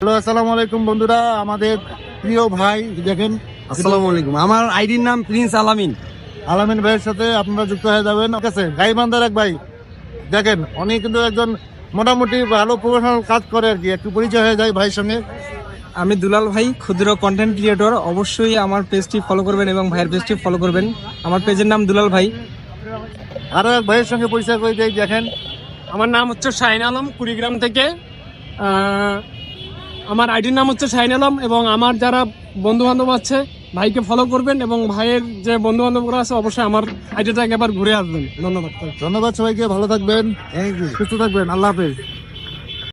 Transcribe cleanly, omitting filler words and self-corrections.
Hello, আসসালামু আলাইকুম বন্ধুরা। আমাদের প্রিয় ভাই দেখেন, আসসালামু আলাইকুম। আমার আইডির নাম প্রিন্স আলামিন। আলামিন ভাইয়ের সাথে আপনারা যুক্ত হয়ে যাবেন। ঠিক আছে, গাইবান্ধার এক ভাই দেখেন, উনি কিন্তু একজন মোটামুটি ভালো প্রফেশনাল কাজ করে আর কি। একটু পরিচয় হয়ে যায় ভাইয়ের সঙ্গে। আমি দুলাল ভাই, ক্ষুদ্র কন্টেন্ট ক্রিয়েটর। অবশ্যই আমার পেজটি ফলো করবেন এবং ভাইয়ের পেজটি ফলো করবেন। আমার পেজের নাম দুলাল ভাই। আরো এক ভাইয়ের সঙ্গে পরিচয় করে যাই, দেখেন। আমার নাম হচ্ছে শাহিন আলম, কুড়িগ্রাম থেকে। আমার আইডির নাম হচ্ছে শাহিন আলম এবং আমার যারা বন্ধু বান্ধব আছে ভাইকে ফলো করবেন এবং ভাইয়ের যে বন্ধু বান্ধবরা আছে অবশ্যই আমার আইডিটাকে একবার ঘুরে আসবেন। ধন্যবাদ। ধন্যবাদ সবাইকে, ভালো থাকবেন, সুস্থ থাকবেন, আল্লাহ হাফেজ।